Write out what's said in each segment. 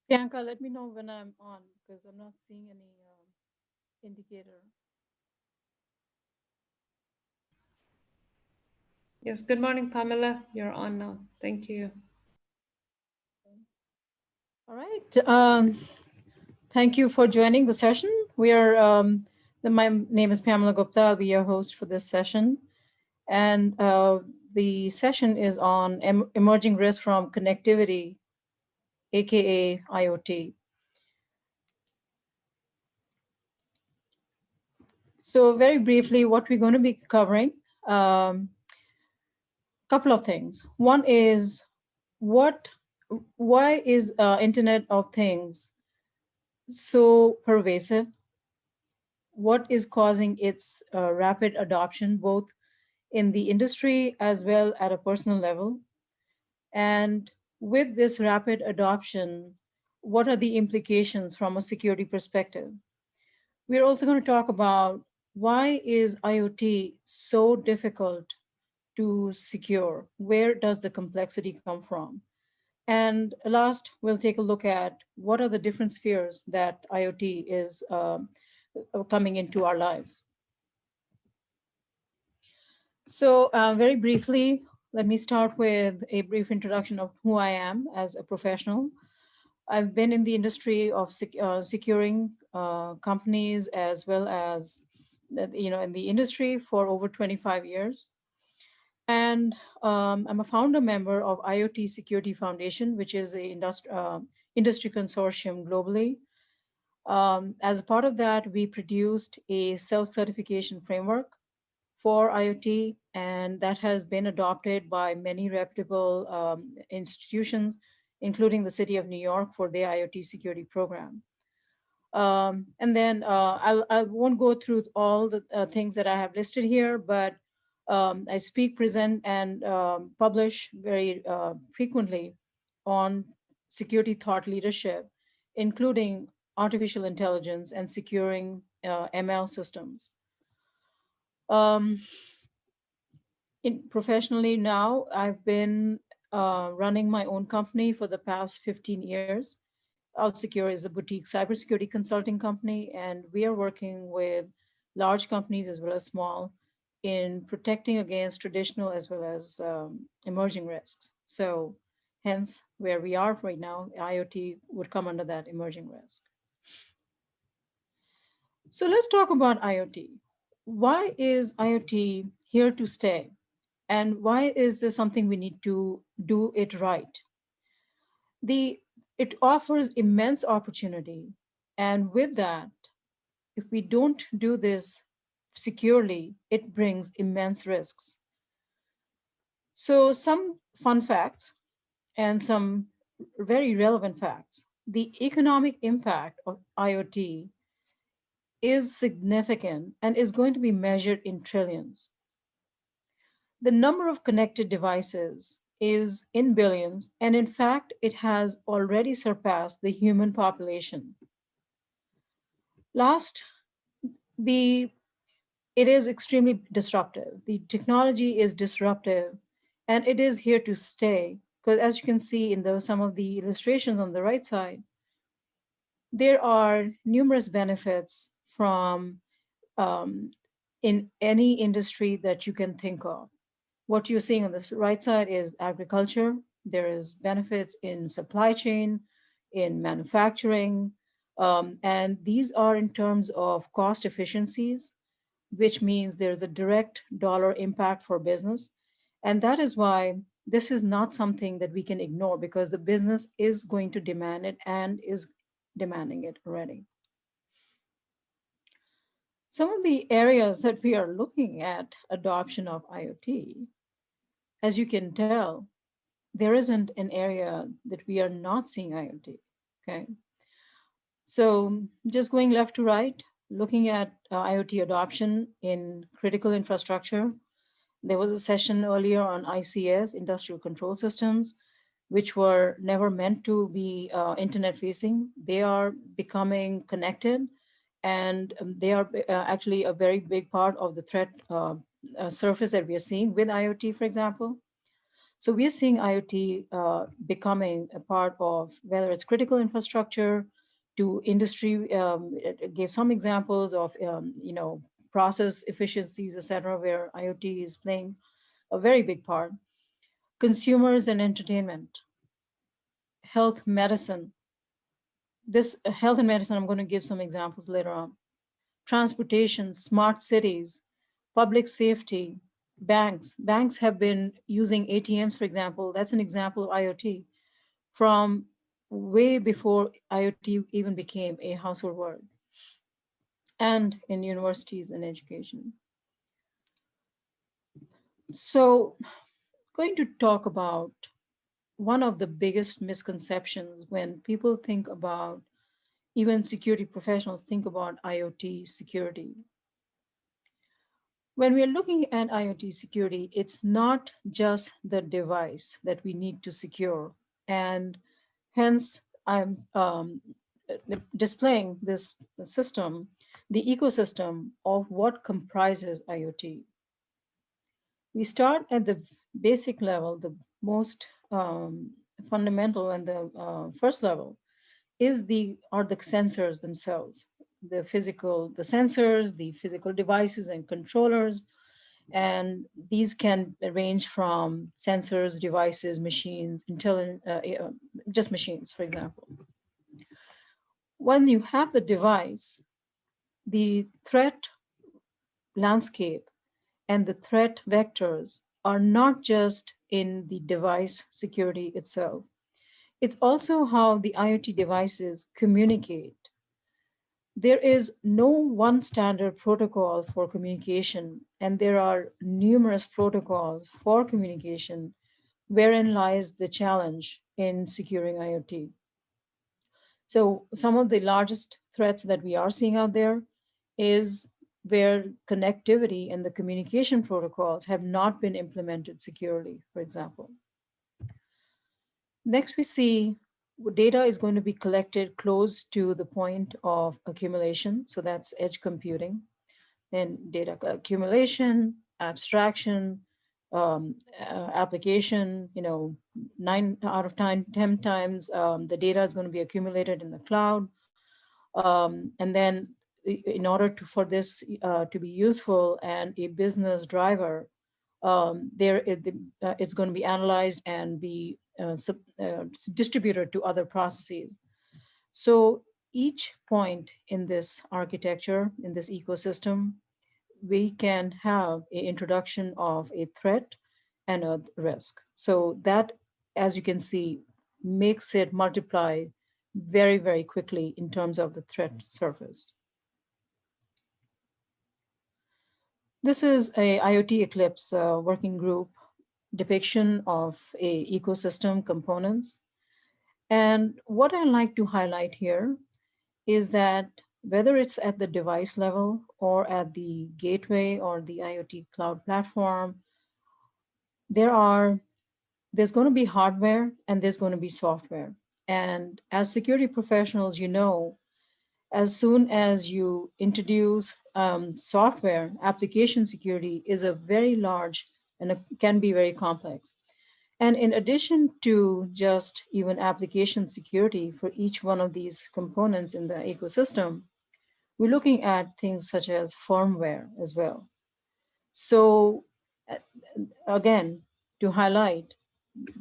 Priyanka, let me know when I'm on because I'm not seeing any indicator. Yes, good morning, Pamela. You're on now. Thank you. All right. Thank you for joining the session. My name is Pamela Gupta. I'll be your host for this session. And the session is on emerging risks from connectivity, AKA IoT. So very briefly, what we're going to be covering, um, couple of things. One is what, why is Internet of Things so pervasive? What is causing its rapid adoption, both in the industry as well at a personal level? And with this rapid adoption, what are the implications from a security perspective? We're also going to talk about why is IoT so difficult to secure? Where does the complexity come from? And last, we'll take a look at what are the different spheres that IoT is coming into our lives. So, very briefly, let me start with a brief introduction of who I am as a professional. I've been in the industry of securing companies as well as, in the industry for over 25 years. And I'm a founder member of IoT Security Foundation, which is a industry consortium globally. As a part of that, we produced a self-certification framework for IoT, and that has been adopted by many reputable institutions, including the City of New York for their IoT security program. And then I won't go through all the things that I have listed here, but I speak, present, and publish very frequently on security thought leadership, including artificial intelligence and securing ML systems. Um, Professionally now, I've been running my own company for the past 15 years. OutSecure is a boutique cybersecurity consulting company, and we are working with large companies as well as small in protecting against traditional as well as emerging risks. So, hence, where we are right now, IoT would come under that emerging risk. So, let's talk about IoT. Why is IoT here to stay? And why is this something we need to do it right? The It offers immense opportunity, and with that, if we don't do this securely, it brings immense risks. So, some fun facts and some very relevant facts. The economic impact of IoT is significant and is going to be measured in trillions. The number of connected devices is in billions, and in fact, it has already surpassed the human population. Last, the it is extremely disruptive. The technology is disruptive, and it is here to stay. Because as you can see in some of the illustrations on the right side, there are numerous benefits from um, in any industry that you can think of. What you're seeing on the right side is agriculture. There is benefits in supply chain, in manufacturing, and these are in terms of cost efficiencies, which means there's a direct dollar impact for business. And that is why this is not something that we can ignore because the business is going to demand it and is demanding it already. Some of the areas that we are looking at adoption of IoT, as you can tell, there isn't an area that we are not seeing IoT. Okay. So just going left to right, looking at IoT adoption in critical infrastructure. There was a session earlier on ICS, industrial control systems, which were never meant to be internet facing. They are becoming connected, and they are actually a very big part of the threat surface that we are seeing with IoT, for example. So we're seeing IoT becoming a part of whether it's critical infrastructure to industry. It gave some examples of process efficiencies, etc., where IoT is playing a very big part. Consumers and entertainment, health, medicine. This health and medicine, I'm going to give some examples later on. Transportation, smart cities, public safety, banks. Banks have been using ATMs, for example. That's an example of IoT from way before IoT even became a household word, and in universities and education. So, going to talk about one of the biggest misconceptions when people think about, even security professionals think about IoT security. When we are looking at IoT security, it's not just the device that we need to secure. And hence, I'm displaying this system, the ecosystem of what comprises IoT. We start at the basic level, the most fundamental and the first level are the sensors themselves, the sensors, the physical devices and controllers, and these can range from sensors, devices, machines, just machines, for example. When you have the device, the threat landscape and the threat vectors are not just in the device security itself. It's also how the IoT devices communicate. There is no one standard protocol for communication, and there are numerous protocols for communication, wherein lies the challenge in securing IoT. So, some of the largest threats that we are seeing out there is where connectivity and the communication protocols have not been implemented securely, for example. Next, we see data is going to be collected close to the point of accumulation. So that's edge computing and data accumulation, abstraction, application. 10 times the data is going to be accumulated in the cloud. And then in order for this to be useful and a business driver, it's going to be analyzed and be distributed to other processes. So each point in this architecture, in this ecosystem, we can have an introduction of a threat and a risk. So that, as you can see, makes it multiply very, very quickly in terms of the threat surface. This is a IoT Eclipse working group depiction of a ecosystem components. And what I like to highlight here is that whether it's at the device level or at the gateway or the IoT cloud platform, there's going to be hardware and there's going to be software. And as security professionals, as soon as you introduce software, application security is a very large and it can be very complex. And in addition to just even application security for each one of these components in the ecosystem, we're looking at things such as firmware as well. So uh, again, to highlight,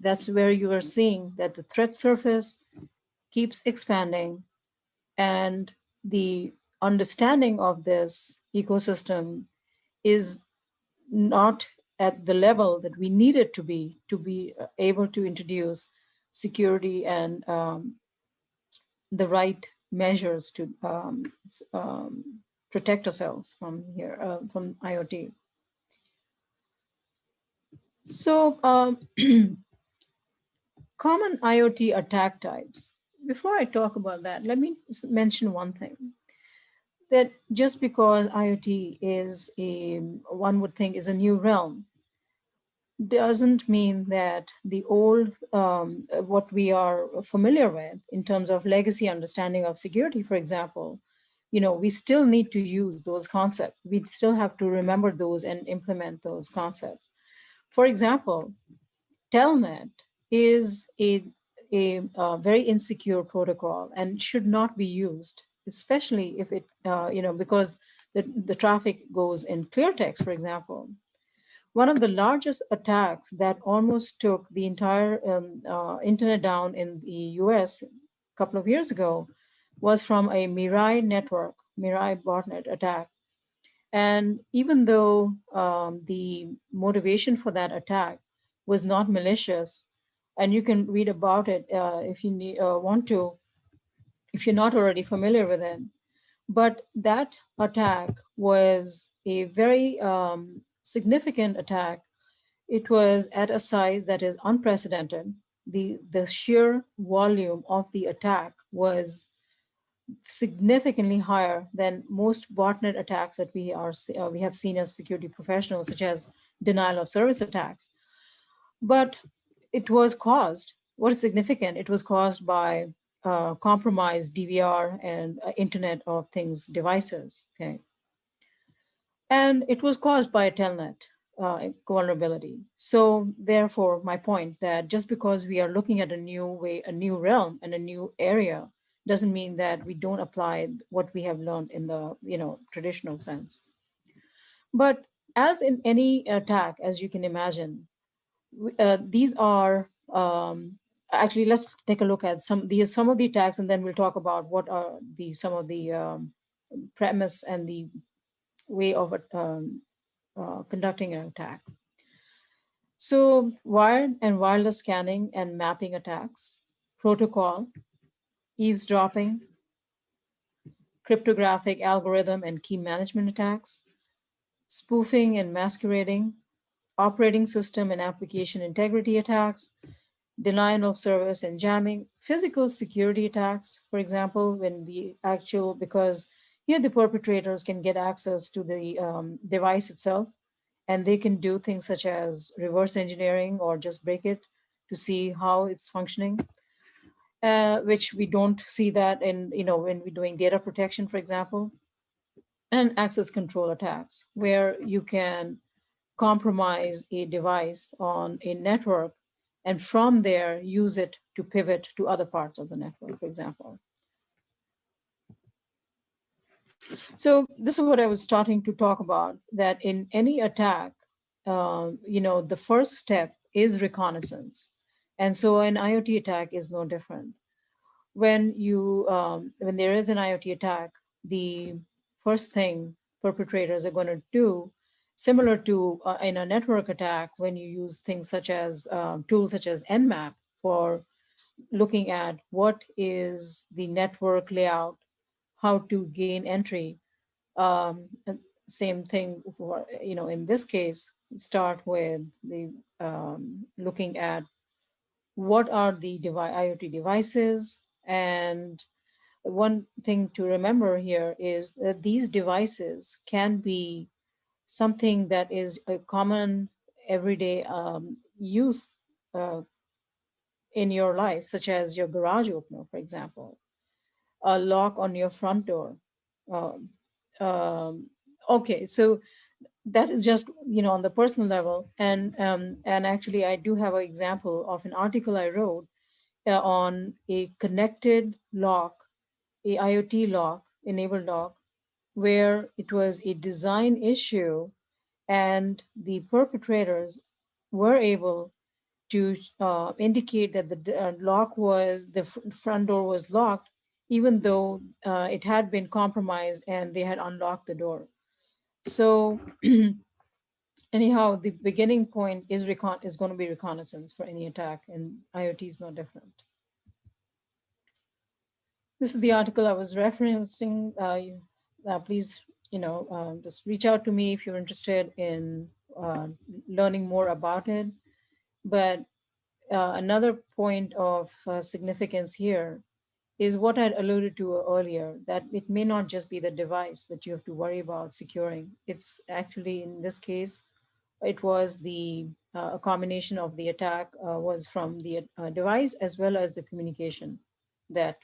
that's where you are seeing that the threat surface keeps expanding, and the understanding of this ecosystem is not at the level that we need it to be able to introduce security and the right measures to protect ourselves from IoT. So common IoT attack types. Before I talk about that, let me mention one thing, that just because IoT is one would think is a new realm, doesn't mean that the old, what we are familiar with in terms of legacy understanding of security, for example, we still need to use those concepts. We still have to remember those and implement those concepts. For example, telnet is a very insecure protocol and should not be used, especially if it, because the traffic goes in clear text, for example. One of the largest attacks that almost took the entire internet down in the US a couple of years ago was from a Mirai botnet attack. And even though the motivation for that attack was not malicious, and you can read about it if you want to, if you're not already familiar with it, but that attack was a very significant attack. It was at a size that is unprecedented. The sheer volume of the attack was significantly higher than most botnet attacks that we have seen as security professionals, such as denial of service attacks. But it was caused. What is significant? It was caused by compromised DVR and Internet of Things devices. Okay, and it was caused by a telnet vulnerability. So therefore, my point that just because we are looking at a new way, a new realm, and a new area, doesn't mean that we don't apply what we have learned in the traditional sense. But as in any attack, as you can imagine, these are actually, let's take a look at some of the attacks, and then we'll talk about what are the some of the premise and the way of conducting an attack. So, wired and wireless scanning and mapping attacks, protocol, eavesdropping, cryptographic algorithm and key management attacks, spoofing and masquerading, operating system and application integrity attacks, denial of service and jamming, physical security attacks, for example, when the actual, because here the perpetrators can get access to the device itself, and they can do things such as reverse engineering or just break it to see how it's functioning, which we don't see that in, when we're doing data protection, for example, and access control attacks, where you can compromise a device on a network and from there use it to pivot to other parts of the network, for example. So this is what I was starting to talk about, that in any attack, the first step is reconnaissance. And so an IoT attack is no different. When there is an IoT attack, the first thing perpetrators are going to do, similar to in a network attack, when you use things such as tools such as Nmap for looking at what is the network layout, how to gain entry. And same thing for, in this case, start with the looking at what are the IoT devices. And one thing to remember here is that these devices can be something that is a common everyday use uh, in your life, such as your garage opener, for example, a lock on your front door. Um, um, okay, so that is just on the personal level, and actually I do have an example of an article I wrote on a connected lock, a IoT lock, enabled lock, where it was a design issue and the perpetrators were able to indicate that the front door was locked, even though it had been compromised and they had unlocked the door. So anyhow, the beginning point is going to be reconnaissance for any attack, and IoT is no different. This is the article I was referencing. Please, just reach out to me if you're interested in learning more about it. But another point of significance here is what I alluded to earlier, that it may not just be the device that you have to worry about securing. It's actually, in this case, it was a combination of the attack was from the device as well as the communication that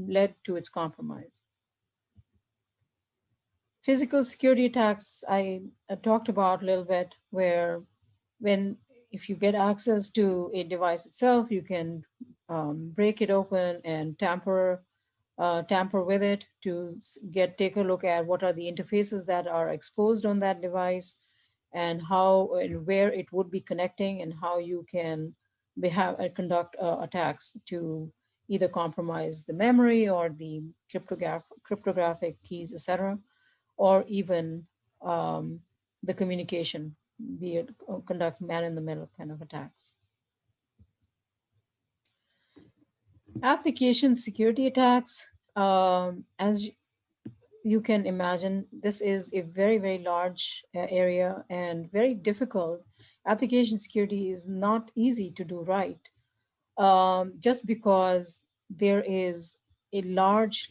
led to its compromise. Physical security attacks, I talked about a little bit, where when if you get access to a device itself, you can break it open and tamper with it to take a look at what are the interfaces that are exposed on that device, and how and where it would be connecting, and how you can conduct attacks to either compromise the memory or the cryptographic keys, etc., or even um, the communication, be it conduct man-in-the-middle kind of attacks. Application security attacks, as you can imagine, this is a very, very large area and very difficult. Application security is not easy to do right, just because there is a large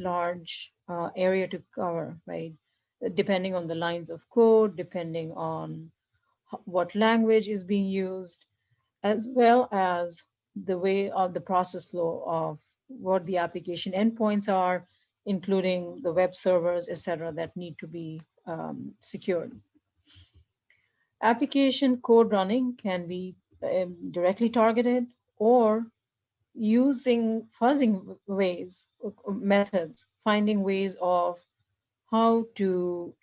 area to cover, right? Depending on the lines of code, depending on what language is being used, as well as the way of the process flow of what the application endpoints are, including the web servers, et cetera, that need to be secured. Application code running can be directly targeted, or using fuzzing ways, methods, finding ways of how to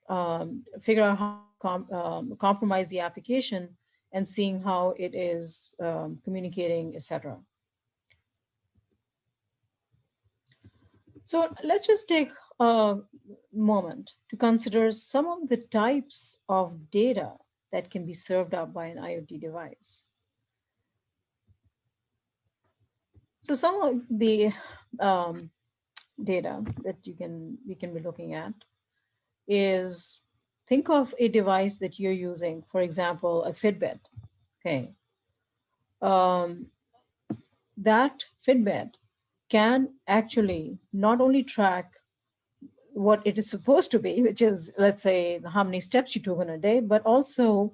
figure out how to compromise the application and seeing how it is communicating, etc. So let's just take a moment to consider some of the types of data that can be served up by an IoT device. So some of the um, data that we can be looking at is, think of a device that you're using, for example, a Fitbit. Okay, um, that Fitbit can actually not only track what it is supposed to be, which is, let's say, how many steps you took in a day, but also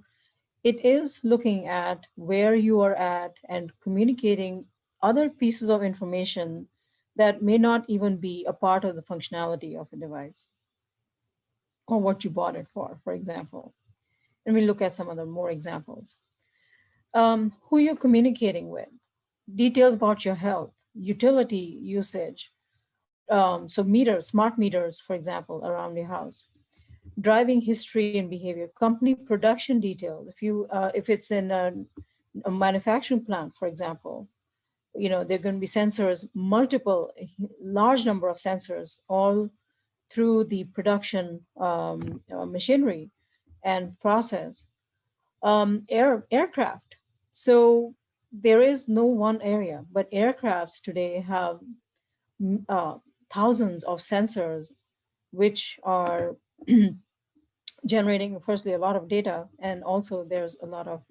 it is looking at where you are at and communicating other pieces of information that may not even be a part of the functionality of a device or what you bought it for example. And we look at some other more examples. Who you're communicating with, details about your health, utility usage, so meters, smart meters, for example, around your house, driving history and behavior, company production details. If it's in a manufacturing plant, for example, there are going to be sensors, large number of sensors, all through the production machinery and process. Aircraft. So there is no one area, but aircrafts today have uh, thousands of sensors, which are generating, firstly, a lot of data, and also there's a lot of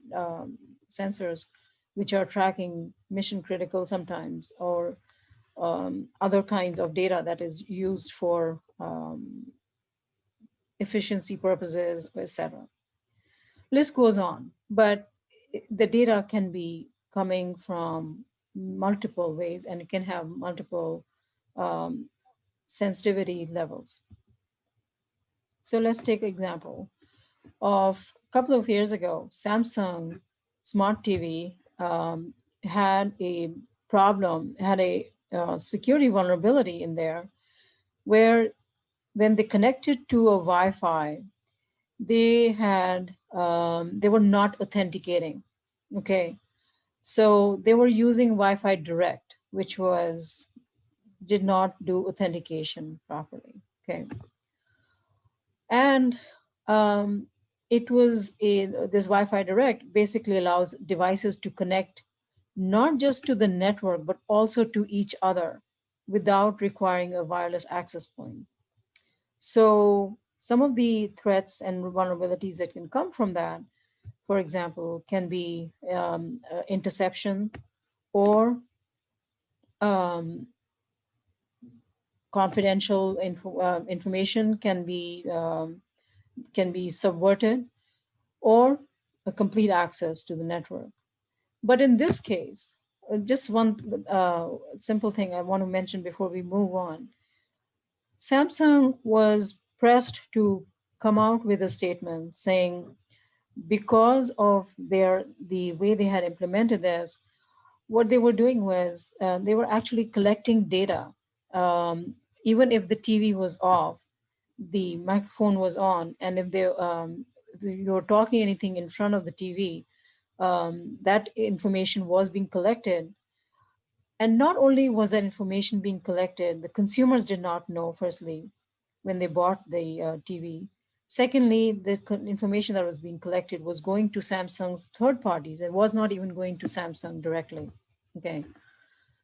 sensors which are tracking mission critical sometimes, or other kinds of data that is used for efficiency purposes, etc. List goes on, but the data can be coming from multiple ways, and it can have multiple um, sensitivity levels. So let's take an example of a couple of years ago. Samsung Smart TV had a security vulnerability in there, where when they connected to a Wi-Fi, they were not authenticating. Okay, so they were using Wi-Fi Direct, which did not do authentication properly. Okay, and um, this Wi-Fi Direct basically allows devices to connect not just to the network but also to each other without requiring a wireless access point. So some of the threats and vulnerabilities that can come from that, for example, can be interception, or um, confidential information can be subverted, or a complete access to the network. But in this case, just one simple thing I want to mention before we move on. Samsung was pressed to come out with a statement saying Because of the way they had implemented this, what they were doing was they were actually collecting data. Um, Even if the TV was off, the microphone was on, and if you were talking anything in front of the TV, that information was being collected. And not only was that information being collected, the consumers did not know, firstly, when they bought the TV. Secondly, the information that was being collected was going to Samsung's third parties. It was not even going to Samsung directly. Okay.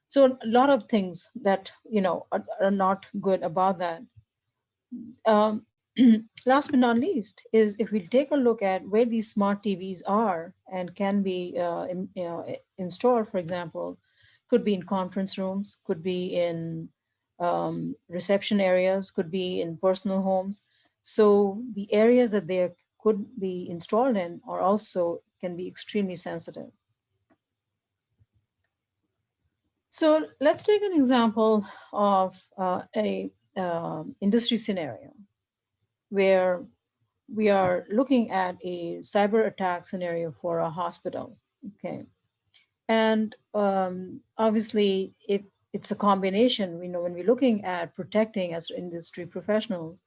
So a lot of things that, are not good about that. Um, Last but not least is if we take a look at where these smart TVs are and can be installed, for example, could be in conference rooms, could be in reception areas, could be in personal homes. So the areas that they could be installed in are also can be extremely sensitive. So let's take an example of a industry scenario where we are looking at a cyber attack scenario for a hospital. Okay. And obviously, it's a combination. We know when we're looking at protecting as industry professionals,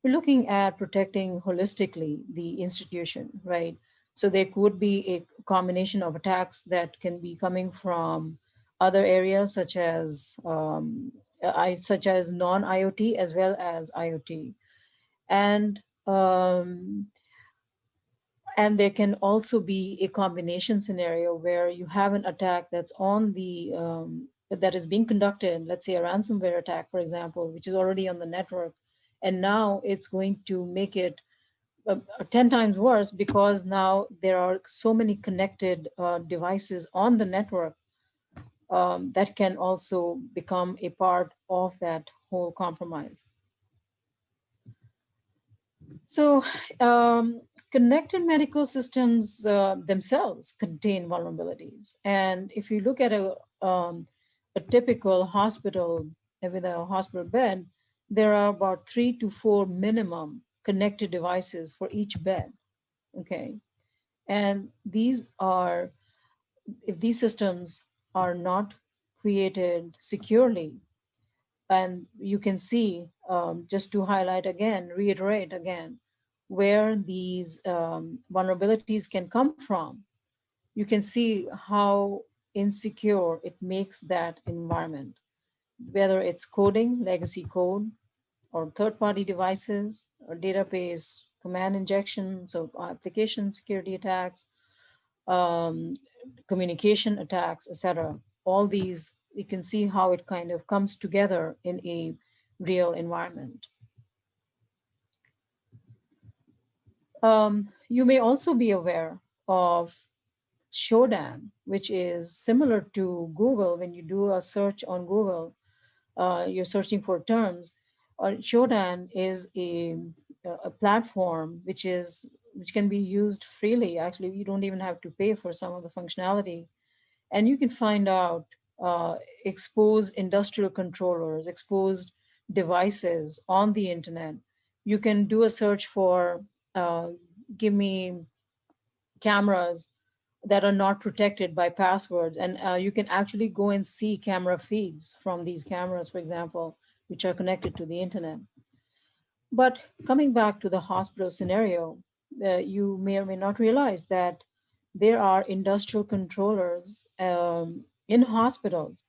we're looking at protecting holistically the institution, right? So there could be a combination of attacks that can be coming from other areas such as non-IoT as well as IoT, and um, and there can also be a combination scenario where you have an attack that's on the that is being conducted, let's say a ransomware attack, for example, which is already on the network, and now it's going to make it 10 times worse because now there are so many connected devices on the network that can also become a part of that whole compromise. So, connected medical systems themselves contain vulnerabilities. And if you look at a typical hospital with a hospital bed, there are about 3 to 4 minimum connected devices for each bed. Okay. And if these systems are not created securely, and you can see, just to highlight again, reiterate again, where these vulnerabilities can come from, you can see how insecure it makes that environment, whether it's coding, legacy code, or third party devices, or database command injection, so application security attacks, um, communication attacks, etc. All these, you can see how it kind of comes together in a real environment. You may also be aware of Shodan, which is similar to Google. When you do a search on Google, you're searching for terms. Shodan is a platform which can be used freely. Actually, you don't even have to pay for some of the functionality, and you can find out uh, exposed industrial controllers, exposed devices on the internet. You can do a search for uh, give me cameras that are not protected by passwords, and you can actually go and see camera feeds from these cameras, for example, which are connected to the internet. But coming back to the hospital scenario, you may or may not realize that there are industrial controllers in hospitals.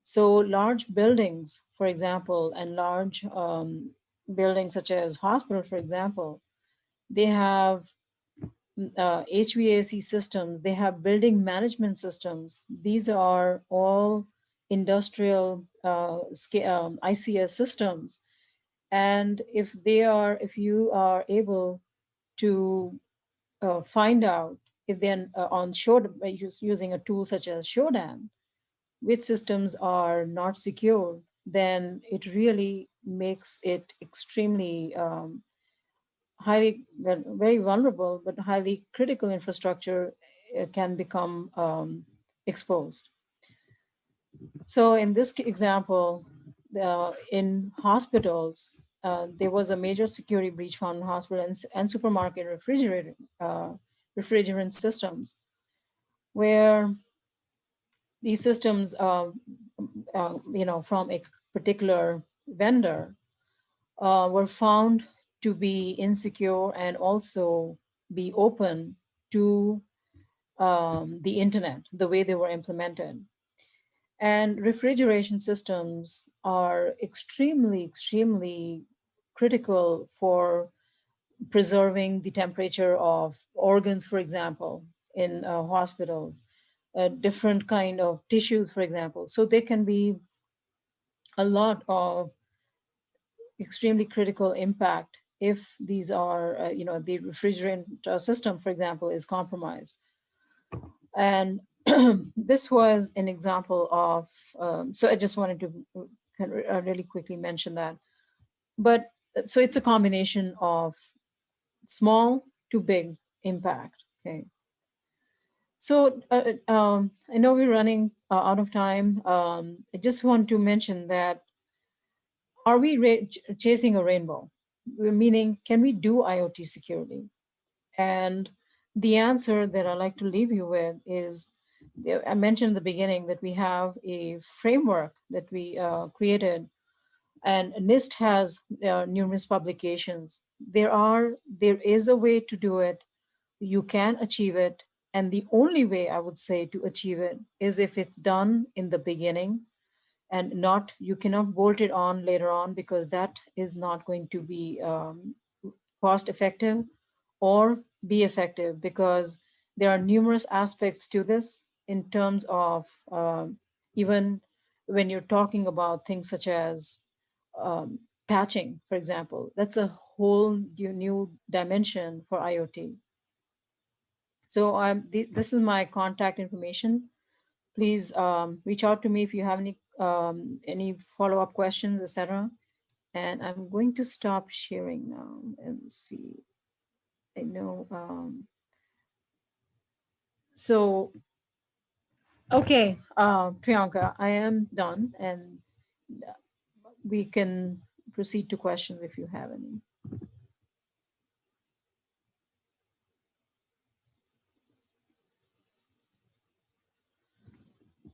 So large buildings, for example, and large buildings such as hospital, for example, they have HVAC systems, they have building management systems. These are all industrial ICS systems. And if you are able to find out if they're on using a tool such as Shodan, which systems are not secure, then it really makes it extremely very vulnerable, but highly critical infrastructure can become exposed. So in this example, in hospitals, there was a major security breach found in hospital and supermarket refrigerator. refrigerant systems, where these systems, from a particular vendor, were found to be insecure and also be open to the internet, the way they were implemented. And refrigeration systems are extremely, extremely critical for preserving the temperature of organs, for example, in hospitals, different kind of tissues, for example. So there can be a lot of extremely critical impact if these are, the refrigerant system, for example, is compromised. And this was an example of, so I just wanted to really quickly mention that. But so it's a combination of small to big impact. Okay. So I know we're running out of time. I just want to mention that, are we chasing a rainbow? Meaning, can we do IoT security? And the answer that I like to leave you with is, I mentioned in the beginning that we have a framework that we created, and NIST has numerous publications. There is a way to do it. You can achieve it. And the only way I would say to achieve it is if it's done in the beginning, and not, you cannot bolt it on later on, because that is not going to be cost effective or be effective, because there are numerous aspects to this in terms of, even when you're talking about things such as um, patching, for example. That's a whole new dimension for IoT. So this is my contact information. Please reach out to me if you have any follow-up questions, etc. And I'm going to stop sharing now and see. I know. So, okay, Priyanka, I am done, and we can proceed to questions if you have any.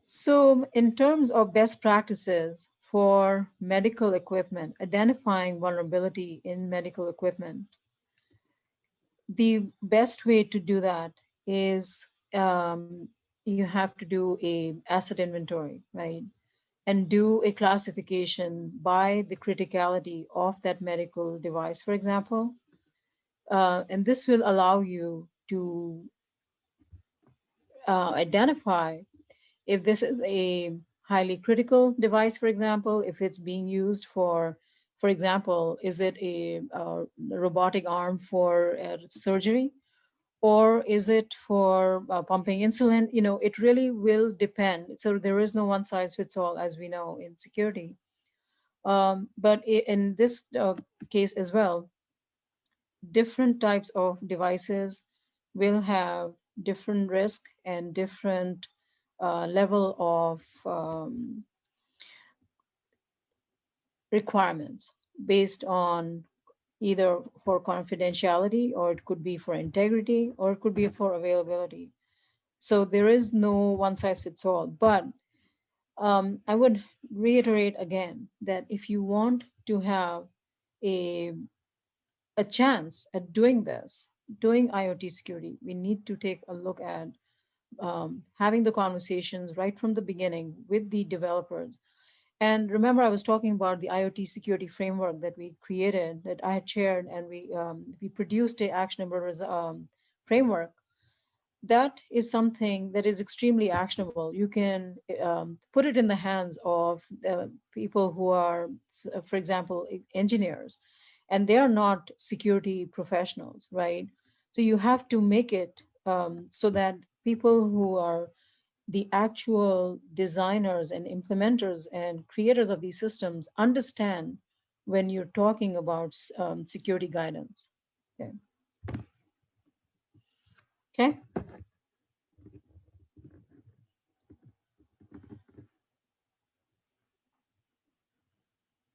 So, in terms of best practices for medical equipment, identifying vulnerability in medical equipment, the best way to do that is, you have to do a asset inventory, right? And do a classification by the criticality of that medical device, for example. And this will allow you to identify if this is a highly critical device, for example, if it's being used for example, is it a robotic arm for surgery? Or is it for pumping insulin? It really will depend. So there is no one size fits all, as we know in security. But in this case as well, different types of devices will have different risk and different level of requirements based on either for confidentiality, or it could be for integrity, or it could be for availability. So there is no one size fits all. But I would reiterate again that if you want to have a, a chance at doing this, doing IoT security, we need to take a look at having the conversations right from the beginning with the developers. And remember, I was talking about the IoT security framework that we created, that I had shared, and we produced a actionable framework. That is something that is extremely actionable. You can put it in the hands of people who are, for example, engineers, and they are not security professionals, right? So you have to make it so that people who are the actual designers and implementers and creators of these systems understand when you're talking about security guidance. Okay. Okay.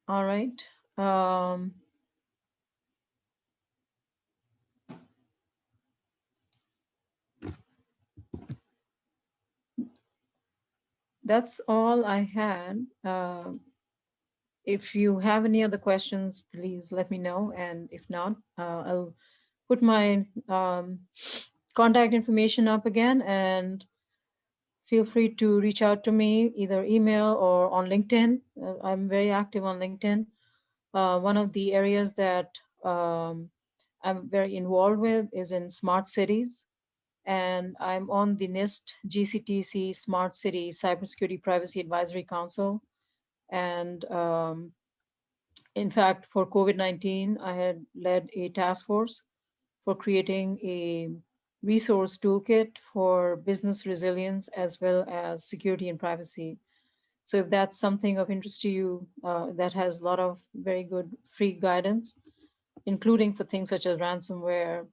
All right. that's all I had. If you have any other questions, please let me know. And if not, I'll put my contact information up again, and feel free to reach out to me either email or on LinkedIn. I'm very active on LinkedIn. One of the areas that um, I'm very involved with is in smart cities, and I'm on the NIST GCTC Smart City Cybersecurity Privacy Advisory Council. And in fact, for COVID-19, I had led a task force for creating a resource toolkit for business resilience as well as security and privacy. So if that's something of interest to you, that has a lot of very good free guidance, including for things such as ransomware,